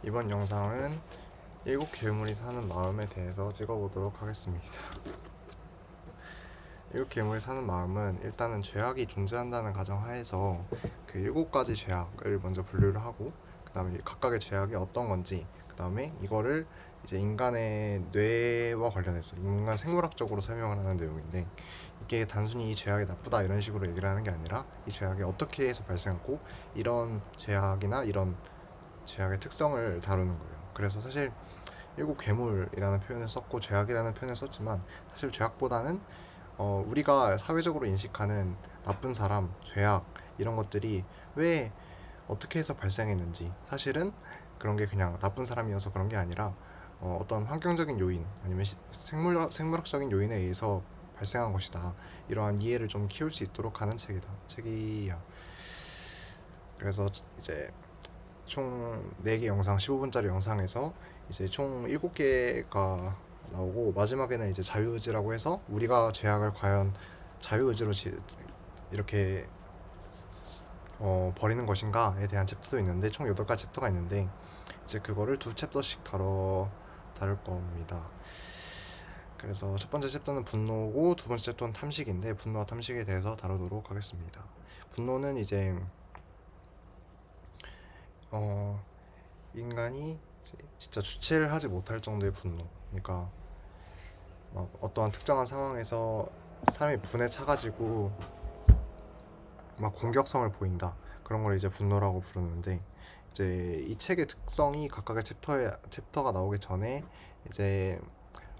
이번 영상은 일곱 괴물이 사는 마음에 대해서 찍어보도록 하겠습니다. 일곱 괴물이 사는 마음은 일단은 죄악이 존재한다는 가정하에서 그 일곱 가지 죄악을 먼저 분류를 하고, 그 다음에 각각의 죄악이 어떤 건지, 그 다음에 이거를 이제 인간의 뇌와 관련해서 인간 생물학적으로 설명을 하는 내용인데, 이게 단순히 이 죄악이 나쁘다 이런 식으로 얘기를 하는 게 아니라 이 죄악이 어떻게 해서 발생하고 이런 죄악이나 이런 죄악의 특성을 다루는 거예요. 그래서 사실 일곱 괴물이라는 표현을 썼고 죄악이라는 표현을 썼지만, 사실 죄악보다는 우리가 사회적으로 인식하는 나쁜 사람, 죄악 이런 것들이 왜 어떻게 해서 발생했는지, 사실은 그런 게 그냥 나쁜 사람이어서 그런 게 아니라 어떤 환경적인 요인 아니면 생물학적인 요인에 의해서 발생한 것이다. 이러한 이해를 좀 키울 수 있도록 하는 책이야. 그래서 이제 총 4개 영상, 15분짜리 영상에서 이제 총 7개가 나오고, 마지막에는 이제 자유의지라고 해서 우리가 죄악을 과연 자유의지로 이렇게 버리는 것인가에 대한 챕터도 있는데, 총 8가지 챕터가 있는데 이제 그거를 2챕터씩 다룰 겁니다. 그래서 첫 번째 챕터는 분노고 두 번째 챕터는 탐식인데, 분노와 탐식에 대해서 다루도록 하겠습니다. 분노는 이제 인간이 진짜 주체를 하지 못할 정도의 분노, 그러니까 막 어떠한 특정한 상황에서 사람이 분에 차가지고 막 공격성을 보인다, 그런 걸 이제 분노라고 부르는데, 이제 이 책의 특성이 각각의 챕터가 나오기 전에 이제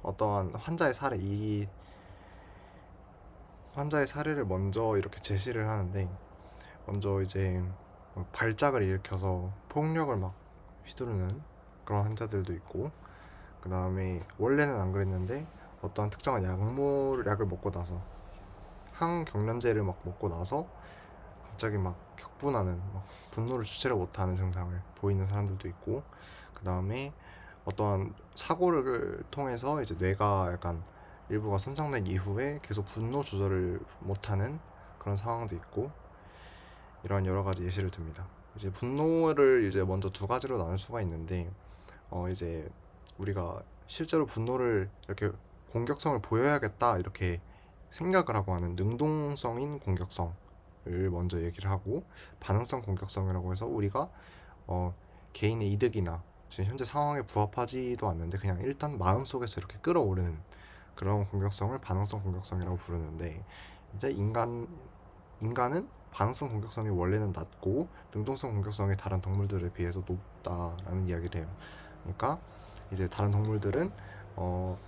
어떠한 이 환자의 사례를 먼저 이렇게 제시를 하는데, 먼저 이제 발작을 일으켜서 폭력을 막 휘두르는 그런 환자들도 있고, 그 다음에 원래는 안 그랬는데 어떠한 특정한 약을 먹고 나서, 항경련제를 막 먹고 나서 갑자기 막 격분하는, 막 분노를 주체를 못하는 증상을 보이는 사람들도 있고, 그 다음에 어떠한 사고를 통해서 이제 뇌가 약간 일부가 손상된 이후에 계속 분노 조절을 못하는 그런 상황도 있고, 이런 여러 가지 예시를 듭니다. 이제 분노를 이제 먼저 두 가지로 나눌 수가 있는데, 이제 우리가 실제로 분노를 이렇게 공격성을 보여야겠다 이렇게 생각을 하고 하는 능동성인 공격성을 먼저 얘기를 하고, 반응성 공격성이라고 해서 우리가 어, 개인의 이득이나 지금 현재 상황에 부합하지도 않는데 그냥 일단 마음속에서 이렇게 끌어오르는 그런 공격성을 반응성 공격성이라고 부르는데, 이제 인간은 반응성 공격성이 원래는 낮고 능동성 공격성이 다른 동물들에 비해서 높다라는 이야기를 해요. 그러니까 이제 다른 동물들은 어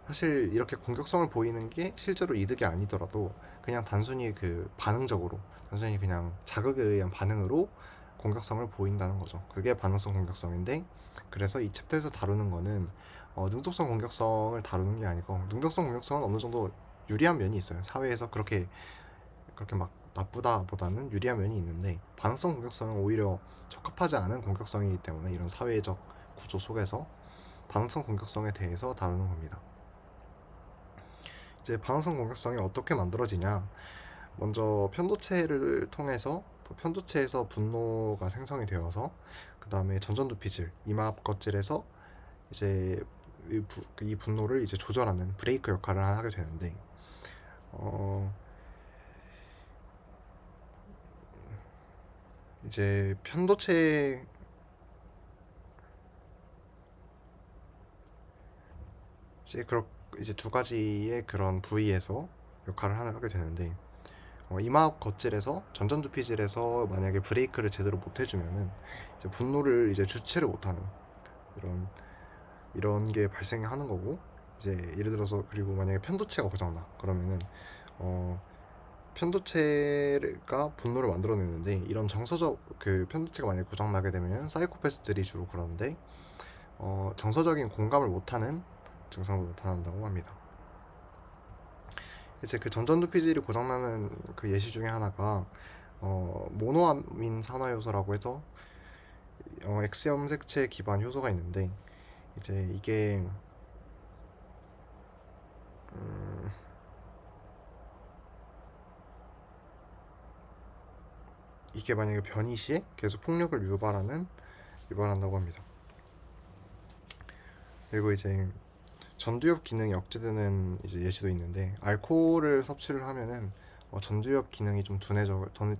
사실 이렇게 공격성을 보이는 게 실제로 이득이 아니더라도 그냥 단순히 단순히 그냥 자극에 의한 반응으로 공격성을 보인다는 거죠. 그게 반응성 공격성인데, 그래서 이 챕터에서 다루는 거는 능동성 공격성을 다루는 게 아니고, 능동성 공격성은 어느 정도 유리한 면이 있어요. 사회에서 그렇게 막 나쁘다 보다는 유리한 면이 있는데, 반응성 공격성은 오히려 적합하지 않은 공격성이기 때문에 이런 사회적 구조 속에서 반응성 공격성에 대해서 다루는 겁니다. 이제 반응성 공격성이 어떻게 만들어지냐, 먼저 편도체에서 분노가 생성이 되어서, 그 다음에 전전두피질, 이마 앞껍질에서 이제 이 분노를 이제 조절하는 브레이크 역할을 하게 되는데, 어 이제 편도체 이제 그렇 이제 두 가지의 그런 부위에서 역할을 하게 되는데, 이마 앞 겉질에서 전전두피질에서 만약에 브레이크를 제대로 못 해주면은 이제 분노를 이제 주체를 못하는 이런 게 발생하는 거고, 이제 예를 들어서 그리고 만약에 편도체가 고장나 그러면은 어 편도체가 분노를 만들어내는데, 이런 정서적 편도체가 만약에 고장나게 되면 사이코패스들이 주로 그러는데, 정서적인 공감을 못하는 증상도 나타난다고 합니다. 이제 그 전전두피질이 고장나는 그 예시 중에 하나가 모노아민 산화효소라고 해서 X염색체 기반 효소가 있는데, 이제 음, 이게 만약에 변이 시에 계속 폭력을 유발한다고 합니다. 그리고 이제 전두엽 기능이 억제되는 이제 예시도 있는데, 알코올을 섭취를 하면은 전두엽 기능이 좀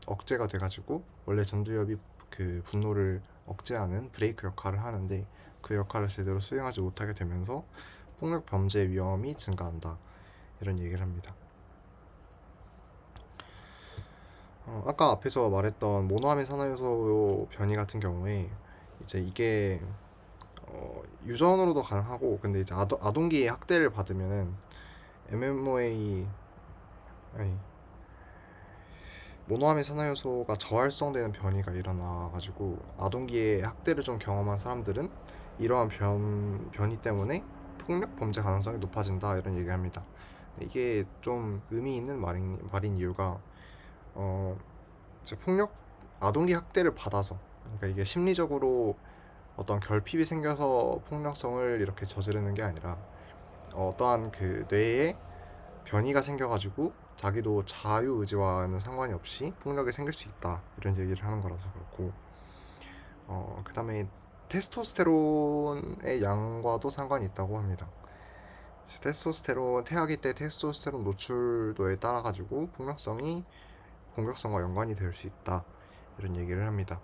억제가 돼가지고 원래 전두엽이 그 분노를 억제하는 브레이크 역할을 하는데, 그 역할을 제대로 수행하지 못하게 되면서 폭력 범죄 위험이 증가한다, 이런 얘기를 합니다. 아까 앞에서 말했던 모노아민 산화효소 변이 같은 경우에 이제 이게 유전으로도 가능하고, 근데 이제 아동기의 학대를 받으면은 MMA 아니 모노아민 산화효소가 저활성되는 변이가 일어나가지고, 아동기의 학대를 좀 경험한 사람들은 이러한 변이 때문에 폭력 범죄 가능성이 높아진다, 이런 얘기를 합니다. 이게 좀 의미 있는 말인 이유가, 어 이제 아동기 학대를 받아서, 그러니까 이게 심리적으로 어떤 결핍이 생겨서 폭력성을 이렇게 저지르는 게 아니라, 어떠한 그 뇌에 변이가 생겨가지고 자기도 자유의지와는 상관이 없이 폭력이 생길 수 있다, 이런 얘기를 하는 거라서 그렇고, 그 다음에 테스토스테론의 양과도 상관이 있다고 합니다. 태아기 때 테스토스테론 노출도에 따라 가지고 공격성과 연관이 될 수 있다, 이런 얘기를 합니다.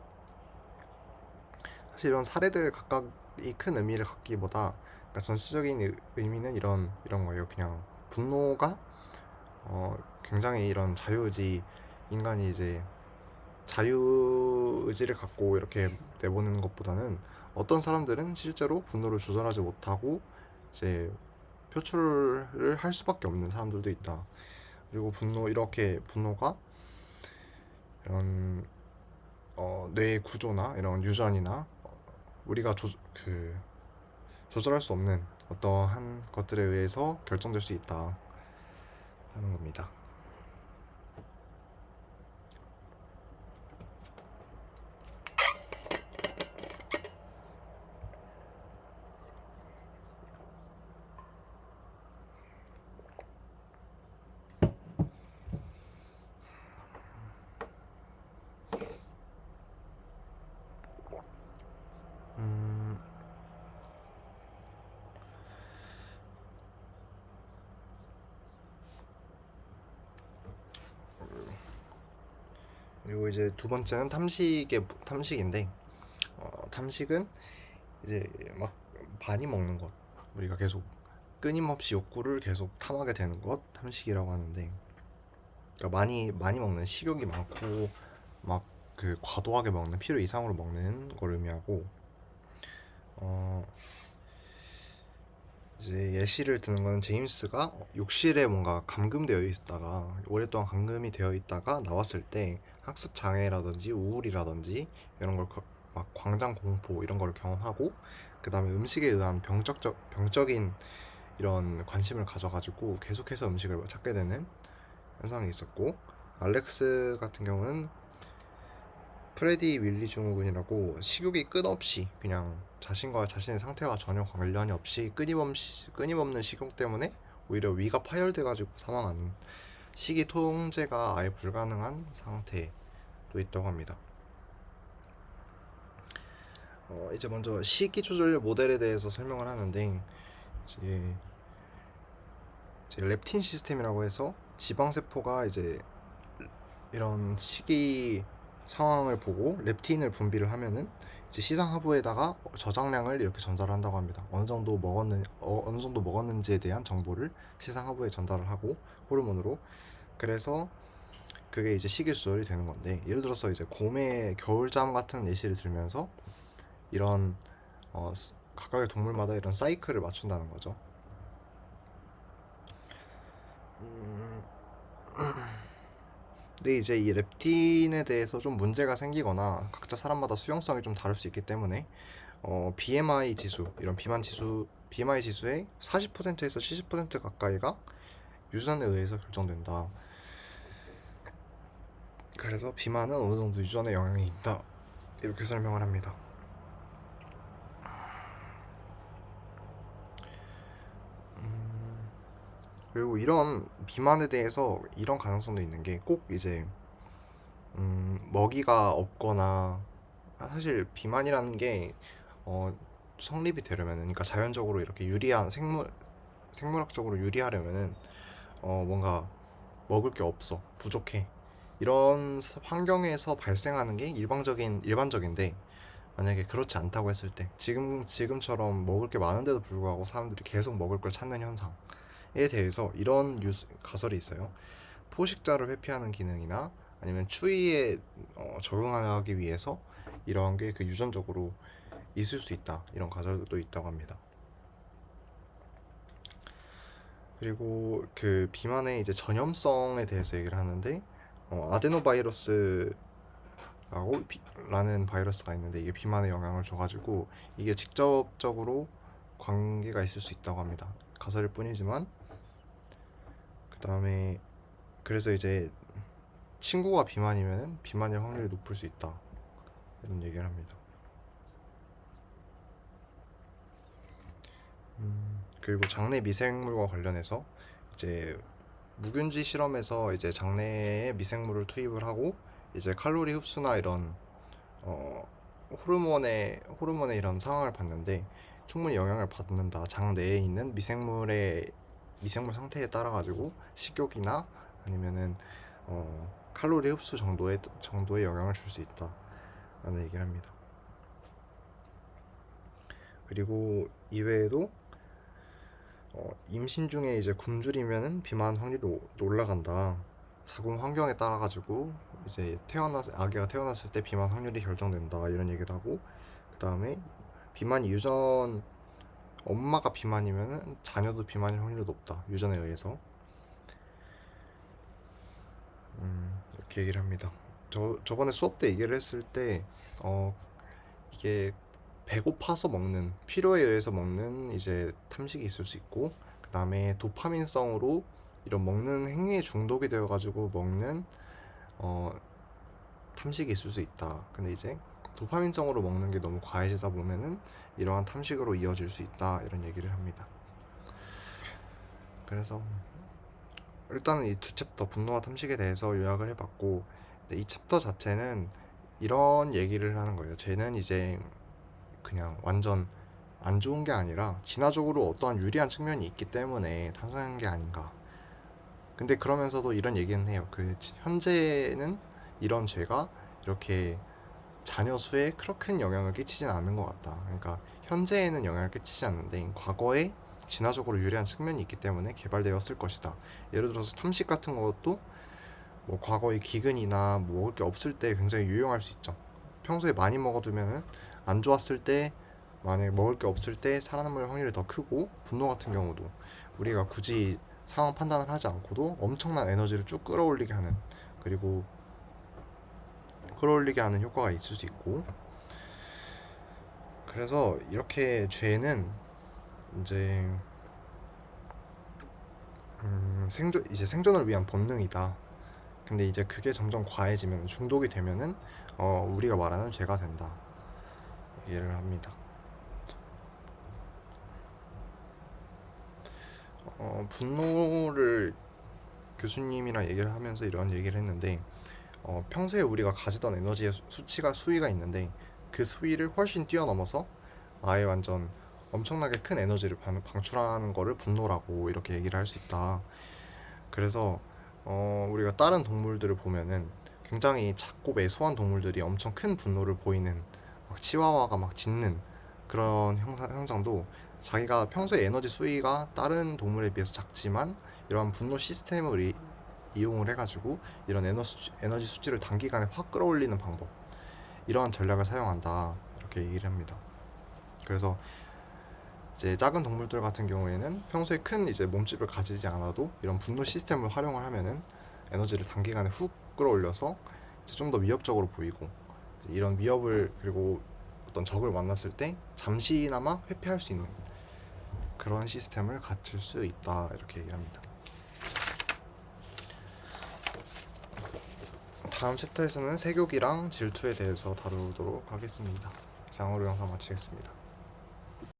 사실 이런 사례들 각각이 큰 의미를 갖기보다, 그러니까 전체적인 의미는 이런 거예요. 그냥 분노가 굉장히 이런 인간이 이제 자유의지를 갖고 이렇게 내보는 것보다는, 어떤 사람들은 실제로 분노를 조절하지 못하고 이제 표출을 할 수밖에 없는 사람들도 있다. 그리고 분노가 이런 뇌의 구조나 이런 유전이나 우리가 조절할 수 없는 어떠한 것들에 의해서 결정될 수 있다 하는 겁니다. 음, 그리고 이제 두 번째는 탐식인데, 탐식은 이제 막 많이 먹는 것, 우리가 계속 끊임없이 욕구를 계속 탐하게 되는 것, 탐식이라고 하는데, 그러니까 많이 먹는, 식욕이 많고 막 그 과도하게 먹는, 필요 이상으로 먹는 걸 의미하고, 어 이제 예시를 드는 건, 제임스가 욕실에 뭔가 감금되어 있다가, 오랫동안 감금이 되어 있다가 나왔을 때 학습 장애라든지 우울이라든지 이런 걸 막 광장 공포 이런 걸 경험하고, 그 다음에 음식에 의한 병적인 이런 관심을 가져가지고 계속해서 음식을 찾게 되는 현상이 있었고, 알렉스 같은 경우는 프레디 윌리 증후군이라고, 식욕이 끝없이 그냥 자신의 상태와 전혀 관련이 없이 끊임없는 식욕 때문에 오히려 위가 파열돼가지고 사망하는, 식이 통제가 아예 불가능한 상태도 있다고 합니다. 이제 먼저 식이 조절 모델에 대해서 설명을 하는데, 이제 렙틴 시스템이라고 해서, 지방세포가 이제 이런 식이 상황을 보고 렙틴을 분비를 하면은 이제 시상하부에다가 저장량을 이렇게 전달을 한다고 합니다. 어느 정도 먹었는지에 대한 정보를 시상하부에 전달을 하고, 호르몬으로. 그래서 그게 이제 식이 조절이 되는 건데, 예를 들어서 이제 곰의 겨울잠 같은 예시를 들면서 이런 각각의 동물마다 이런 사이클을 맞춘다는 거죠. 음, 근데 이제 이 렙틴에 대해서 좀 문제가 생기거나, 각자 사람마다 수용성이 좀 다를 수 있기 때문에, BMI 지수의 40%에서 70% 가까이가 유전에 의해서 결정된다. 그래서 비만은 어느 정도 유전에 영향이 있다, 이렇게 설명을 합니다. 그리고 이런 비만에 대해서 이런 가능성도 있는 게, 꼭 이제 먹이가 없거나, 사실 비만이라는 게 성립이 되려면은, 그러니까 자연적으로 이렇게 유리한 생물학적으로 유리하려면은 뭔가 먹을 게 없어, 부족해, 이런 환경에서 발생하는 게 일반적인데, 만약에 그렇지 않다고 했을 때, 지금처럼 먹을 게 많은데도 불구하고 사람들이 계속 먹을 걸 찾는 현상에 대해서 이런 가설이 있어요. 포식자를 회피하는 기능이나 아니면 추위에 적응하기 위해서 이러한 게 그 유전적으로 있을 수 있다, 이런 가설도 있다고 합니다. 그리고 그 비만의 이제 전염성에 대해서 얘기를 하는데, 아데노바이러스 라는 바이러스가 있는데, 이게 비만에 영향을 줘가지고 이게 직접적으로 관계가 있을 수 있다고 합니다. 가설일 뿐이지만. 그 다음에 그래서 이제 친구가 비만이면 비만일 확률이 높을 수 있다, 이런 얘기를 합니다. 그리고 장내 미생물과 관련해서 이제 무균지 실험에서 이제 장내에 미생물을 투입을 하고 이제 칼로리 흡수나 이런 어, 호르몬의 이런 상황을 봤는데, 충분히 영향을 받는다. 장내에 있는 미생물 상태에 따라 가지고 식욕이나 아니면은 칼로리 흡수 정도의 영향을 줄 수 있다라는 얘기를 합니다. 그리고 이외에도 임신 중에 이제 굶주리면은 비만 확률이 올라간다. 자궁 환경에 따라 가지고 이제 아기가 태어났을 때 비만 확률이 결정된다, 이런 얘기도 하고, 그 다음에 비만이 엄마가 비만이면은 자녀도 비만일 확률이 높다, 유전에 의해서. 이렇게 얘기를 합니다. 저번에 수업 때 얘기를 했을 때 이게 배고파서 먹는, 필요에 의해서 먹는 이제 탐식이 있을 수 있고, 그 다음에 도파민성으로 이런 먹는 행위에 중독이 되어가지고 먹는 탐식이 있을 수 있다. 근데 이제 도파민성으로 먹는 게 너무 과해지다 보면은 이러한 탐식으로 이어질 수 있다, 이런 얘기를 합니다. 그래서 일단은 이 두 챕터, 분노와 탐식에 대해서 요약을 해봤고, 이 챕터 자체는 이런 얘기를 하는 거예요. 쟤는 이제 그냥 완전 안 좋은 게 아니라 진화적으로 어떠한 유리한 측면이 있기 때문에 탄생한 게 아닌가. 근데 그러면서도 이런 얘기는 해요. 현재는 이런 죄가 이렇게 자녀 수에 그렇게 큰 영향을 끼치진 않는 것 같다. 그러니까 현재에는 영향을 끼치지 않는데 과거에 진화적으로 유리한 측면이 있기 때문에 개발되었을 것이다. 예를 들어서 탐식 같은 것도 뭐 과거의 기근이나 뭐 먹을 게 없을 때 굉장히 유용할 수 있죠. 평소에 많이 먹어두면은 안 좋았을 때, 만약에 먹을 게 없을 때 살아남을 확률이 더 크고, 분노 같은 경우도 우리가 굳이 상황 판단을 하지 않고도 엄청난 에너지를 쭉 그리고 끌어올리게 하는 효과가 있을 수 있고, 그래서 이렇게 죄는 이제 생존을 위한 본능이다. 근데 이제 그게 점점 과해지면, 중독이 되면은 우리가 말하는 죄가 된다, 얘기를 합니다. 분노를 교수님이랑 얘기를 하면서 이런 얘기를 했는데, 평소에 우리가 가지던 에너지의 수위가 있는데 그 수위를 훨씬 뛰어넘어서 아예 완전 엄청나게 큰 에너지를 방출하는 거를 분노라고 이렇게 얘기를 할 수 있다. 그래서 우리가 다른 동물들을 보면은 굉장히 작고 매소한 동물들이 엄청 큰 분노를 보이는, 막 치와와가 막 짖는 그런 현상도, 자기가 평소에 에너지 수위가 다른 동물에 비해서 작지만 이러한 분노 시스템을 이용을 해가지고 이런 에너지 수치를 단기간에 확 끌어올리는 방법, 이러한 전략을 사용한다, 이렇게 얘기를 합니다. 그래서 이제 작은 동물들 같은 경우에는 평소에 큰 이제 몸집을 가지지 않아도 이런 분노 시스템을 활용을 하면은 에너지를 단기간에 훅 끌어올려서 좀 더 위협적으로 보이고, 이런 위협을, 그리고 어떤 적을 만났을 때 잠시나마 회피할 수 있는 그런 시스템을 갖출 수 있다, 이렇게 얘기합니다. 다음 챕터에서는 세교기랑 질투에 대해서 다루도록 하겠습니다. 이상으로 영상 마치겠습니다.